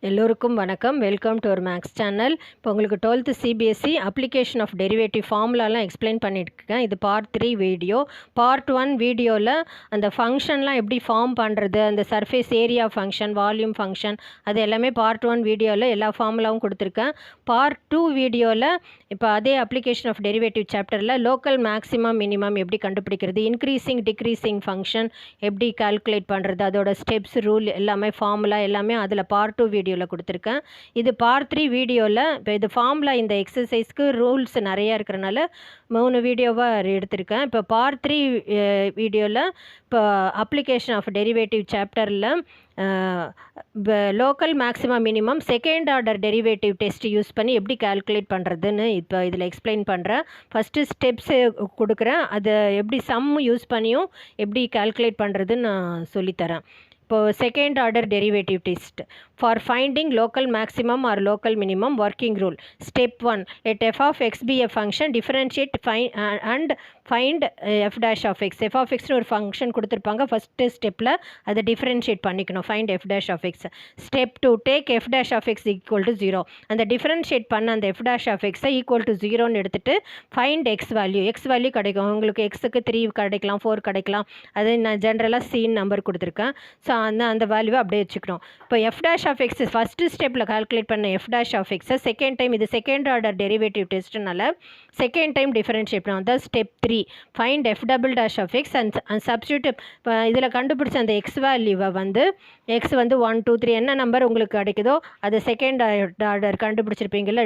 எல்லோருக்கும் வணக்கம். Welcome to our maths channel. இப்போ உங்களுக்கு 12th CBSE application of derivative ஃபார்முலாலாம் எக்ஸ்பிளைன் பண்ணியிருக்கேன். இது பார்ட் 3 வீடியோ. பார்ட் 1 வீடியோவில் அந்த ஃபங்க்ஷன்லாம் எப்படி ஃபார்ம் பண்ணுறது, அந்த surface area function, volume function, அது எல்லாமே பார்ட் 1 வீடியோவில் எல்லா ஃபார்முலாவும் கொடுத்துருக்கேன். பார்ட் 2 வீடியோவில் இப்போ அதே அப்ளிகேஷன் ஆஃப் டெரிவேட்டிவ் சாப்டரில் லோக்கல் மேக்ஸிமம் மினிமம் எப்படி கண்டுபிடிக்கிறது, இன்க்ரீசிங் டிக்ரீசிங் ஃபங்க்ஷன் எப்படி கால்குலேட் பண்ணுறது, அதோட ஸ்டெப்ஸ், ரூல் எல்லாமே ஃபார்முலா எல்லாமே அதில் பார்ட் 2 வீடியோவில் கொடுத்துருக்கேன். இது பார்ட் 3 வீடியோவில் இப்போ இது ஃபார்முலா இந்த எக்ஸசைஸ்க்கு ரூல்ஸ் நிறையா இருக்கிறனால 3 வீடியோவாக எடுத்திருக்கேன். இப்போ பார்ட் 3 வீடியோவில் இப்போ அப்ளிகேஷன் ஆஃப் டெரிவேட்டிவ் சாப்டரில் local maximum minimum second order derivative test use பண்ணி எப்படி கால்குலேட் பண்ணுறதுன்னு இப்போ இதில் எக்ஸ்பிளைன் பண்ணுறேன். ஃபஸ்ட்டு ஸ்டெப்ஸு கொடுக்குறேன், அதை எப்படி சம் யூஸ் பண்ணியும் எப்படி கால்குலேட் பண்ணுறதுன்னு நான் சொல்லித்தரேன். இப்போது second order derivative test for finding local maximum R local minimum working rule. Step 1, let f of x be a function, differentiate and find f dash of x. f of xனு ஒரு function கொடுத்துருப்பாங்க. First ஸ்டெப்பில் அதை differentiate பண்ணிக்கணும், find f dash of x. Step 2, take f dash of x equal to 0. அந்த differentiate பண்ண அந்த f dash of x equal to 0ன்னு எடுத்துகிட்டு find x value. x value கிடைக்கும் உங்களுக்கு. எக்ஸுக்கு 3 கிடைக்கலாம், 4 கிடைக்கலாம். அது நான் ஜென்ரலாக சீன் நம்பர் கொடுத்துருக்கேன். ஸோ அந்த வேல்யூவை அப்படியே வச்சுக்கணும். இப்போ f dash of x first ஸ்டெப்பில் கால்குலேட் பண்ண எஃப் டேஷ் ஆஃப் எக்ஸை செகண்ட் டைம், இது செகண்ட் ஆர்டர் டெரிவேட்டிவ் டெஸ்ட்னால செகண்ட் டைம் டிஃபரன்ஷியேட் பண்ணணும். அதான் step 3, find f double dash of x and substitute. இப்போ இதில் கண்டுபிடிச்ச அந்த எக்ஸ் வேல்யூவை வந்து எக்ஸ் வந்து 1 2 3 என்ன நம்பர் உங்களுக்கு கிடைக்குதோ அது செகண்ட் ஆர்டர் கண்டுபிடிச்சிருப்பீங்கள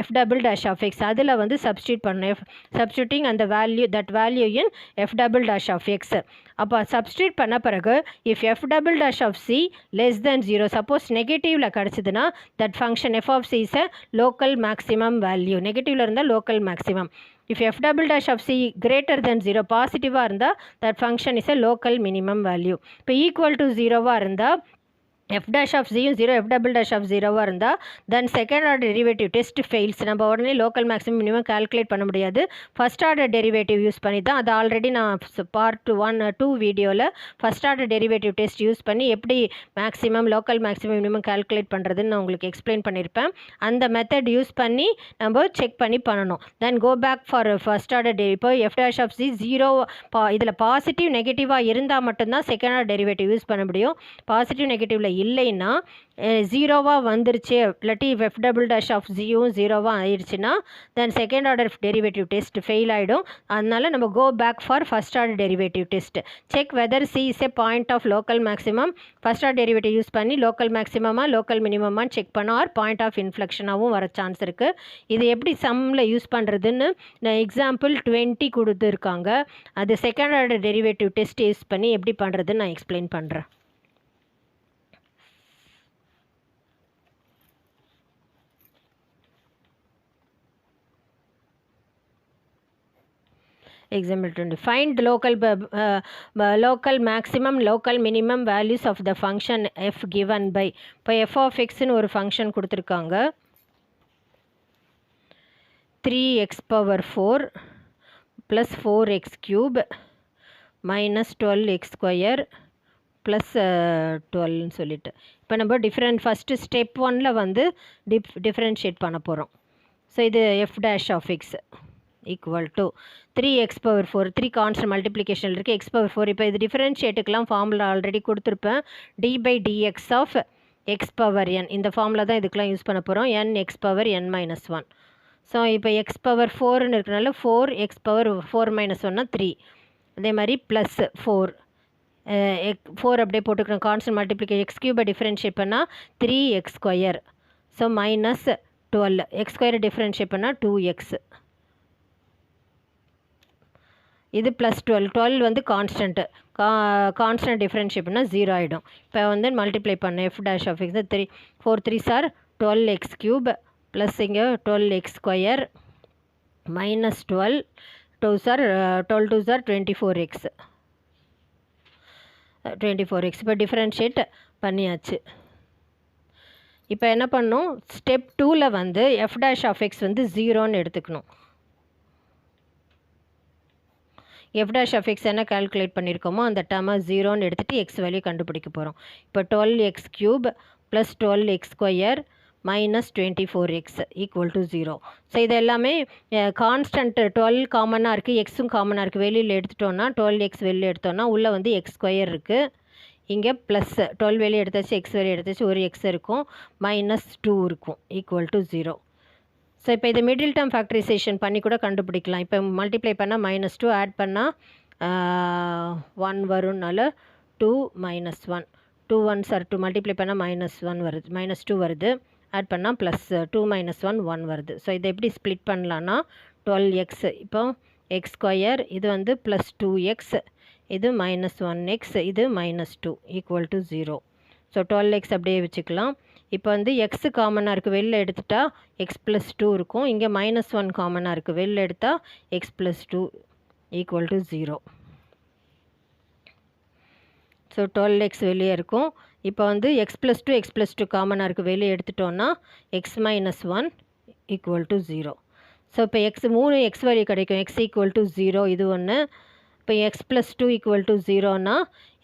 f double dash of x, அதில் வந்து சப்ஸ்டியூட் பண்ணணும். சப்ஸ்டியூட்டிங் அந்த value, that value in f double dash of x. அப்போ சப்ஸ்டியூட் பண்ண பிறகு if f double dash of c less than 0, suppose நெகட்டிவ்ல கிடச்சிதுன்னா that function f of c is a local maximum value. நெகட்டிவ்ல இருந்தால் local maximum. if f double dash of c greater than 0, பாசிட்டிவாக இருந்தால் that function is a local minimum value. இப்போ equal to 0வாக இருந்தால் f dash of c 0, f double dash of 0வாக இருந்தால் தென் second order derivative test fails. நம்ம உடனே local maximum minimum calculate பண்ண முடியாது. First order derivative use பண்ணி தான், அது ஆல்ரெடி நான் பார்ட் 1 2 வீடியோவில் first order derivative test use பண்ணி எப்படி maximum local maximum minimum calculate பண்ணுறதுன்னு நான் உங்களுக்கு எக்ஸ்பிளைன் பண்ணியிருப்பேன். அந்த மெத்தட் யூஸ் பண்ணி நம்ம செக் பண்ணி பண்ணணும். Then go back for first order இப்போ எஃப் டேஷ் ஆஃப் சி 0 இதில் பாசிட்டிவ் நெகட்டிவாக இருந்தால் மட்டும்தான் செகண்ட் ஆர்டர் டெரிவேட்டிவ் யூஸ் பண்ண முடியும். பாசிட்டிவ் நெகட்டிவில் இல்லைன்னா 0வாக வந்துருச்சு, இல்லாட்டி எஃப் டபுள் டேஷ் ஆஃப் ஜியும் 0வாக ஆயிடுச்சுன்னா then second order derivative test fail ஆகிடும். அதனால நம்ம go back for first order derivative test. Check whether C is a point of local maximum. First order derivative use பண்ணி லோக்கல் மேக்ஸிமமாக லோக்கல் மினிமமாக செக் பண்ண, ஆர் பாயிண்ட் ஆஃப் இன்ஃப்ளெக்ஷனாகவும் வர சான்ஸ் இருக்குது. இது எப்படி சம்மில் யூஸ் பண்ணுறதுன்னு நான் எக்ஸாம்பிள் 20 கொடுத்துருக்காங்க. அது second order derivative test use பண்ணி எப்படி பண்ணுறதுன்னு நான் எக்ஸ்பிளைன் பண்ணுறேன். Example 20. Find local maximum, local minimum values of the function f given by. இப்போ f of xன்னு ஒரு ஃபங்க்ஷன் கொடுத்துருக்காங்க. 3x power 4 plus 4x cube minus 12x square plus 12ன்னு சொல்லிட்டு இப்போ நம்ம ஃபஸ்ட்டு ஸ்டெப் 1ல் வந்து டிஃப்ரென்ஷியேட் பண்ண போகிறோம். ஸோ இது f dash of x equal to 3x power 4, 3 constant மல்டிப்ளிகேஷனில் இருக்குது, x power 4. இப்போ இது டிஃபரன்ஷியேட்டுக்கெலாம் ஃபார்முலா ஆல்ரெடி கொடுத்துருப்பேன். d by dx of x power n, இந்த ஃபார்முலா தான் இதுக்கெலாம் யூஸ் பண்ண போகிறோம். n x power n minus 1. So இப்போ x power 4ன்னு இருக்கிறனால 4x power 4 minus 1னா 3. அதே மாதிரி ப்ளஸ் 4 அப்படியே போட்டுக்கணும். கான்ஸ்டன்ட் மல்டிப்ளிகேஷன் x கியூபை டிஃபரன்ஷியேட் பண்ணால் 3x square. So minus 12, x ஸ்கொயரை டிஃபரன்ஷியேட் பண்ணால் 2x. இது ப்ளஸ் 12 வந்து கான்ஸ்டன்ட்டு. கான்ஸ்டன்ட் டிஃப்ரென்ஷியேட் பண்ணால் 0 ஆகிடும். இப்போ வந்து மல்டிப்ளை பண்ண F dash of X 3 4 3 sir 12x cube plus இங்கே 12x square minus 12 2 sir 12 2 sir 24x. இப்போ டிஃப்ரென்ஷியேட் பண்ணியாச்சு. இப்போ என்ன பண்ணணும், ஸ்டெப் 2ல் வந்து எஃப் டேஷ் ஆஃப் எக்ஸ் வந்து 0ன்னு எடுத்துக்கணும். எஃப் டேஷ் ஆஃப் எக்ஸ் என்ன கால்குலேட் பண்ணியிருக்கோமோ அந்த டேர்மை 0ன்னு எடுத்துகிட்டு எக்ஸ் வேல்யூ கண்டுபிடிக்க போகிறோம். இப்போ 12x cube plus 12x square minus 24x equal to 0. So இது எல்லாமே கான்ஸ்டன்ட் 12 காமனாக இருக்குது, எக்ஸும் காமனாக இருக்குது. வெளியில் எடுத்துட்டோன்னா 12x வெளியில் எடுத்தோன்னா உள்ளே வந்து எக்ஸ் ஸ்கொயர் இருக்குது. இங்கே ப்ளஸ் 12 வெளியே எடுத்தாச்சு, எக்ஸ் வெளியே எடுத்தாச்சு, ஒரு எக்ஸ் இருக்கும், மைனஸ் 2 இருக்கும், ஈக்குவல் டு 0. ஸோ இப்போ இதை மிடில் டேர்ம் ஃபேக்டரைசேஷன் பண்ணி கூட கண்டுபிடிக்கலாம். இப்போ மல்டிப்ளை பண்ணால் -2 ஆட் பண்ணால் 1 வரும்னால 2 -1 2 1s are 2 மல்டிப்ளை பண்ணால் -1 வருது, -2 வருது, ஆட் பண்ணால் ப்ளஸ் 2 -1 1 வருது. ஸோ இதை எப்படி ஸ்ப்ளிட் பண்ணலான்னா 12x இப்போ எக்ஸ் ஸ்கொயர், இது வந்து ப்ளஸ் 2x, இது -1x, இது -2 ஈக்குவல் டு 0. ஸோ 12x அப்படியே வச்சுக்கலாம். இப்போ வந்து எக்ஸு காமனாக இருக்குது, வெளில எடுத்துட்டா எக்ஸ் ப்ளஸ் 2 இருக்கும். இங்கே -1 காமனாக இருக்குது, வெளில எடுத்தால் X plus 2 equal to 0. So 12x வெளியே இருக்கும். இப்போ வந்து எக்ஸ் ப்ளஸ் 2 காமனாக இருக்குது, வெளியே எடுத்துட்டோன்னா எக்ஸ் -1 ஈக்குவல் டு 0. ஸோ இப்போ மூணு எக்ஸ் வேல்யூ கிடைக்கும். எக்ஸ் ஈக்குவல் டு 0 இது ஒன்று. இப்போ எக்ஸ் ப்ளஸ் 2 ஈக்குவல் டு 0னா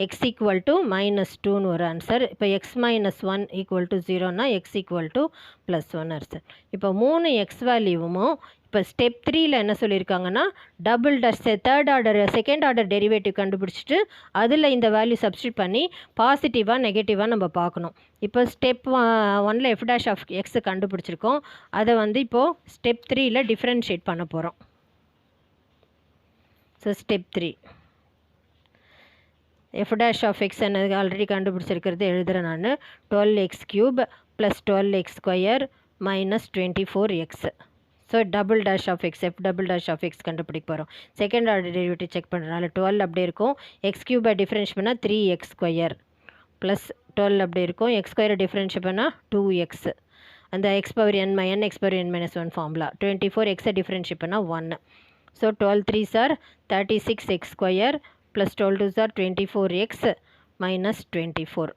எக்ஸ் ஈக்குவல் டு -2ன்னு ஒரு ஆன்சர். இப்போ எக்ஸ் -1 ஈக்குவல் டு 0னா எக்ஸ் ஈக்குவல் டு +1 ஆன்சர். இப்போ 3 எக்ஸ் வேல்யூவும் இப்போ ஸ்டெப் 3ல் என்ன சொல்லியிருக்காங்கன்னா double dash second order derivative கண்டுபிடிச்சிட்டு அதில் இந்த வேல்யூ சப்ஸ்டியூட் பண்ணி பாசிட்டிவாக நெகட்டிவாக நம்ம பார்க்கணும். இப்போ ஸ்டெப் 1ல் f'(x) கண்டுபிடிச்சிருக்கோம். அதை வந்து இப்போது ஸ்டெப் 3ல் டிஃப்ரென்ஷியேட் பண்ண போகிறோம். ஸோ ஸ்டெப் 3 f'(x) என்னது ஆல்ரெடி கண்டுபிடிச்சிருக்கிறது எழுதுகிறேன் நான். 12x³ + 12x² - 24x. So f'(x) கண்டுபிடிக்க போகிறோம். செகண்ட் ஆர்டர் டெரிவேட்டிவ் செக் பண்ணுறதுனால 12 அப்படியே இருக்கும். x³ டிஃப்ரென்ஷியேட் பண்ணால் 3x² ப்ளஸ் 12 அப்படி இருக்கும். x² டிஃப்ரென்ஷியேட் பண்ணால் 2x. அந்த x⁻n (n)(x⁻n - 1) formula. 24x differentiate பண்ணால் 1. So 12 3s are 36x² + 12 2s are 24x - 24.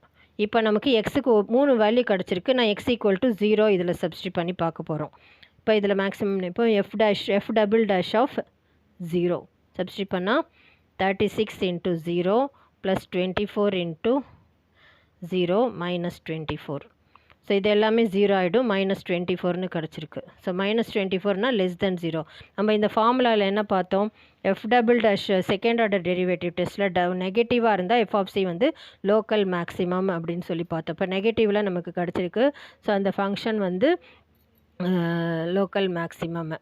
இப்போ நமக்கு எக்ஸுக்கு 3 வேல்யூ கிடச்சிருக்கு. நான் x ஈக்குவல் டு 0 இதில் சப்ஸ்டியூட் பண்ணி பார்க்க போகிறோம். இப்போ இதில் மேக்ஸிமம் இப்போ f'(0) சப்ஸ்டியூட் பண்ணால் 36 × 0 + 24 × 0 - 24. ஸோ இது எல்லாமே 0 ஆகிடும். -24ன்னு கிடச்சிருக்கு. ஸோ -24னா <0. நம்ம இந்த ஃபார்முலாவில் என்ன பார்த்தோம்? f' செகண்ட் ஆர்டர் டெரிவேட்டிவ் டெஸ்ட்டில் நெகட்டிவாக இருந்தால் f(c) வந்து லோக்கல் மேக்ஸிமம் அப்படின்னு சொல்லி பார்த்தோம். இப்போ நெகட்டிவில் நமக்கு கிடச்சிருக்கு. ஸோ அந்த ஃபங்க்ஷன் வந்து லோக்கல் மேக்ஸிமம்.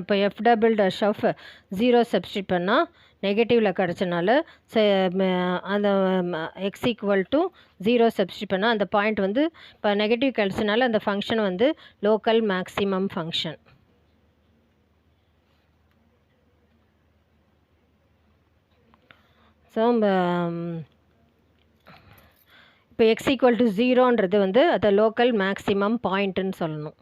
இப்போ f'(0) சப்ஸ்டியூட் பண்ணால் நெகட்டிவில் கிடச்சனால அந்த x ஈக்குவல் டு 0 சப்ஸ்டியூட் பண்ணால் அந்த பாயிண்ட் வந்து இப்போ நெகட்டிவ் கிடச்சனால அந்த ஃபங்க்ஷன் வந்து லோக்கல் மேக்ஸிமம் ஃபங்க்ஷன். ஸோ இப்போ x ஈக்குவல் டு 0ன்றது வந்து அதை லோக்கல் மேக்ஸிமம் பாயிண்ட்டுன்னு சொல்லணும்.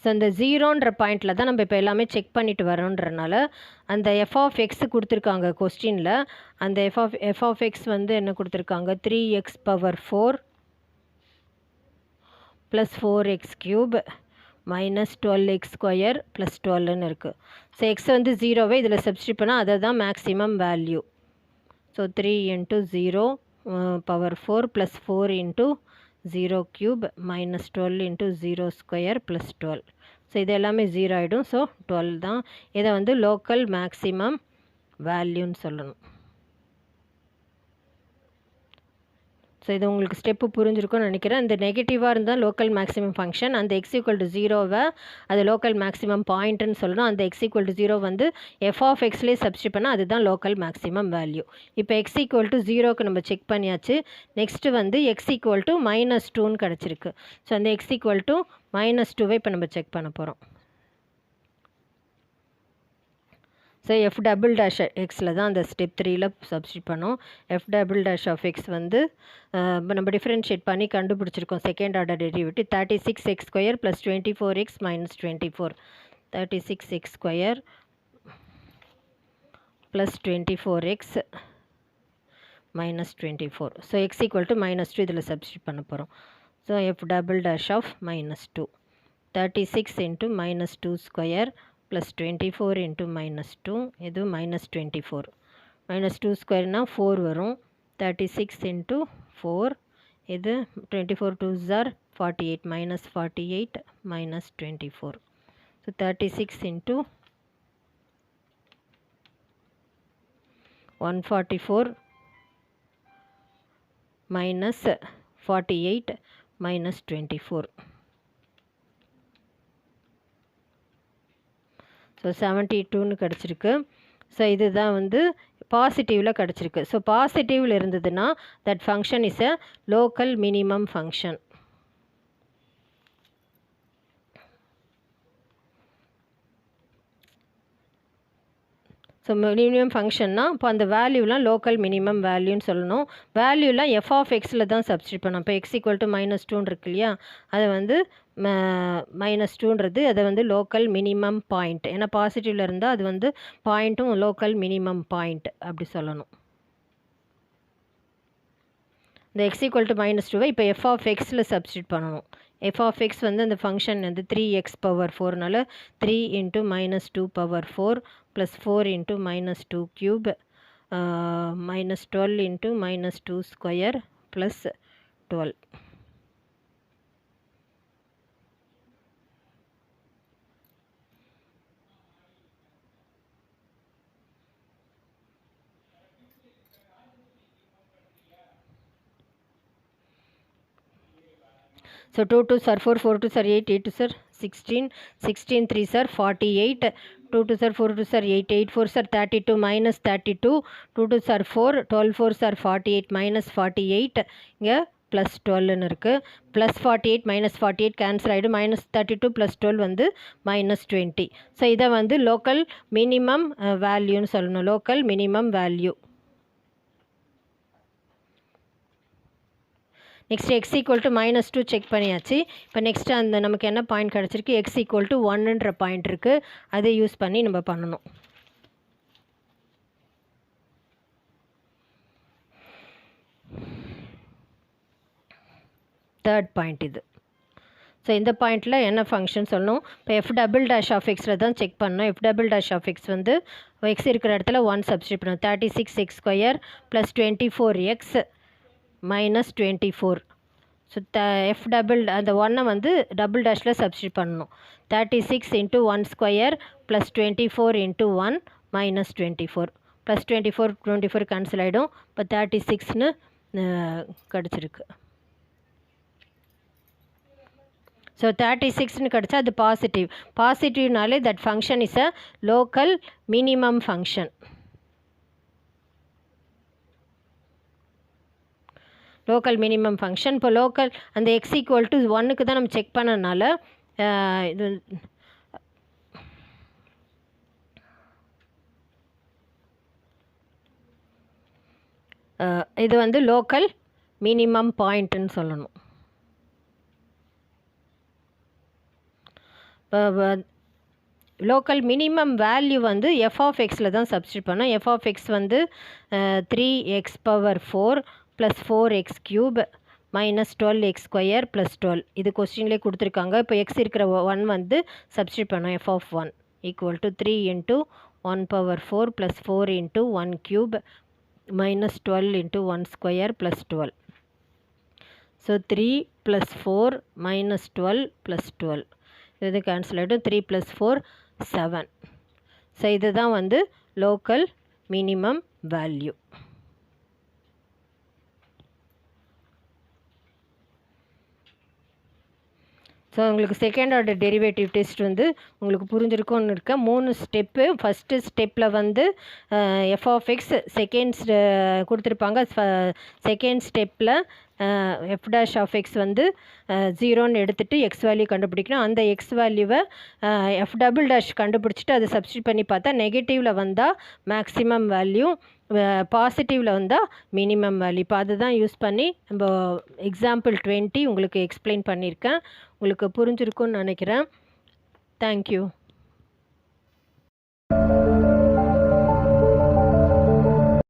ஸோ அந்த 0ன்ற பாயிண்டில் தான் நம்ம இப்போ எல்லாமே செக் பண்ணிட்டு வரோன்றனால அந்த f(x) கொடுத்துருக்காங்க கொஸ்டினில். அந்த f(x) வந்து என்ன கொடுத்துருக்காங்க? 3x⁴ + 4x³ - 12x² + 12ன்னு இருக்குது. ஸோ x வந்து 0வே இதில் சப்ஸ்டியூட் பண்ணால் அதை தான் மேக்ஸிமம் வேல்யூ. ஸோ 3 × 0⁴ + 4 × 0³ - 12 × 0² + 12. ஸோ இது எல்லாமே 0 ஆகிடும். ஸோ 12 தான். இதை வந்து லோக்கல் மேக்ஸிமம் வேல்யூன்னு சொல்லணும். ஸோ இது உங்களுக்கு ஸ்டெப்பு புரிஞ்சிருக்கும்னு நினைக்கிறேன். இந்த நெகட்டிவாக இருந்தால் லோக்கல் மேக்ஸிமம் ஃபங்க்ஷன், அந்த x ஈக்குவல் டு 0வை அது லோக்கல் மேக்ஸிமம் பாயிண்ட்டுன்னு சொல்லணும். அந்த x ஈக்குவல் டு 0 வந்து f(x)லேயே சப்ஸ்டியூட் பண்ணால் அதுதான் லோக்கல் மேக்ஸிமம் வேல்யூ. இப்போ x ஈக்குவல் டு 0க்கு நம்ம செக் பண்ணியாச்சு. நெக்ஸ்ட்டு வந்து x ஈக்குவல் டு -2ன்னு கிடச்சிருக்கு. ஸோ அந்த x ஈக்குவல் டு -2வை இப்போ நம்ம செக் பண்ண போகிறோம். ஸோ எஃப் டபுள் டேஷ் எக்ஸில் தான் அந்த ஸ்டெப் 3ல் சப்ஸ்டியூட் பண்ணோம். F double dash of X வந்து நம்ம டிஃப்ரென்ஷியேட் பண்ணி கண்டுபிடிச்சிருக்கோம் second order derivative 36x square plus 24x minus 24. 36x square plus 24x minus 24. So X equal to -2 இதில் சப்ஸ்டியூட் பண்ண போகிறோம். So F double dash of -2 36 into -2 square plus 24 into -2 இது -24. -2 ஸ்கொயர்னால் 4 வரும். 36 into 4 இது 24 2s are 48 -48 -24. So 36 into 144 minus 48 minus 24. So 72ன்னு கிடச்சிருக்கு. So இதுதான் வந்து பாசிட்டிவில் கிடச்சிருக்கு. ஸோ பாசிட்டிவில் இருந்ததுன்னா that function is a local minimum function. So minimum ஃபங்க்ஷன்னா இப்போ அந்த வேல்யூலாம் லோக்கல் மினிமம் வேல்யூன்னு சொல்லணும். வேல்யூலாம் எஃப் ஆஃப் எக்ஸில் தான் சப்ஸ்டியூட் பண்ணோம். இப்போ எக்ஸ் ஈக்குவல் டு -2 இருக்கு இல்லையா, அதை வந்து -2ன்றது அதை வந்து லோக்கல் மினிமம் பாயிண்ட். ஏன்னா பாசிட்டிவில் இருந்தால் அது வந்து பாயிண்ட்டும் லோக்கல் மினிமம் பாயிண்ட் அப்படி சொல்லணும். இந்த எக்ஸ் ஈக்குவல் டு -2வை இப்போ எஃப் ஆஃப் எக்ஸில் சப்ஸ்டியூட் பண்ணணும். எஃப் ஆஃப் எக்ஸ் வந்து அந்த ஃபங்க்ஷன் வந்து 3x பவர் 4னால 3 into -2 power 4 plus 4 into -2 cube -12 into -2 square plus 12. So 2 2s are 4, 4 2s are 8, 8 2s are 16, 16 3s are 48, 2 2s are 4 2s are 8, 8 4s are 32 minus 32, 2 2s are 4, 12 4s are 48 minus 48, இங்கே plus 12ன்னு இருக்குது. Plus 48 minus 48 cancel ஆகிடும். -32 plus 12 வந்து -20. So இதை வந்து local minimum வேல்யூன்னு சொல்லணும். Local minimum value. Next X equal to -2 check பண்ணியாச்சு. இப்போ next அந்த நமக்கு என்ன பாயிண்ட் கிடச்சிருக்கு, எக்ஸ் ஈக்குவல் டு 1ன்ற பாயிண்ட் இருக்குது. அதை யூஸ் பண்ணி நம்ம பண்ணணும். தேர்ட் பாயிண்ட் இது. ஸோ இந்த பாயிண்டில் என்ன ஃபங்க்ஷன் சொல்லணும். இப்போ எஃப் டபுள் டேஷ் ஆஃப் எக்ஸில் தான் செக் பண்ணணும். F double dash of X வந்து எக்ஸ் இருக்கிற இடத்துல 1 சப்ஸ்டியூட் பண்ணணும். 36x square plus 24x minus 24. So F double அந்த 1 வந்து டபுள் டேஷில் சப்ஸ்டியூட் பண்ணணும். 36 into 1 square plus 24 into 1 minus 24. Plus 24 cancel ஆகிடும். இப்போ 36ன்னு கிடச்சிருக்கு. ஸோ 36ன்னு கிடச்சா அது பாசிட்டிவ். பாசிட்டிவ்னாலே that function is a local minimum function. Local minimum function. இப்போ லோக்கல் அந்த எக்ஸ் ஈக்குவல் டு 1க்கு தான் நம்ம செக் பண்ணனால இது இது வந்து லோக்கல் மினிமம் பாயிண்ட்டுன்னு சொல்லணும். லோக்கல் மினிமம் வேல்யூ வந்து எஃப் ஆஃப் எக்ஸில் தான் சப்ஸ்டியூட் பண்ணோம். எஃப் ஆஃப் எக்ஸ் வந்து 3x power 4 plus 4x cube minus 12x square plus 12. இது கொஸ்டின்லேயே கொடுத்துருக்காங்க. இப்போ எக்ஸ் இருக்கிற 1 வந்து சப்ஸ்டியூட் பண்ணோம். F of 1 equal to 3 into 1 power 4 plus 4 into 1 cube minus 12 into 1 square plus 12. So 3 plus 4 minus 12 plus 12 இது cancel ஆகிடும். 3 plus 4 7. So இதுதான் வந்து லோக்கல் மினிமம் வேல்யூ. ஸோ உங்களுக்கு செகண்ட் ஆர்டர் டெரிவேட்டிவ் டெஸ்ட் வந்து உங்களுக்கு புரிஞ்சிருக்கும்னு இருக்கேன். 3 ஸ்டெப்பு. ஃபஸ்ட்டு ஸ்டெப்பில் வந்து எஃப் ஆஃப் எக்ஸ் செகண்ட் கொடுத்துருப்பாங்க. செகண்ட் ஸ்டெப்பில் எஃப் டேஷ் ஆஃப் எக்ஸ் வந்து 0ன்னு எடுத்துகிட்டு எக்ஸ் வேல்யூ கண்டுபிடிக்கணும். அந்த எக்ஸ் வேல்யூவை எஃப் டபுள் டேஷ் கண்டுபிடிச்சிட்டு அதை சப்ஸ்டியூட் பண்ணி பார்த்தா நெகட்டிவில் வந்தால் மேக்ஸிமம் வேல்யூ, பாசிட்டிவில் வந்தால் மினிமம் வேல்யூ. இப்போ அதுதான் யூஸ் பண்ணி நம்ம எக்ஸாம்பிள் 20 உங்களுக்கு எக்ஸ்பிளைன் பண்ணியிருக்கேன். உங்களுக்கு புரிஞ்சிருக்கும்னு நினைக்கிறேன். தேங்க்யூ.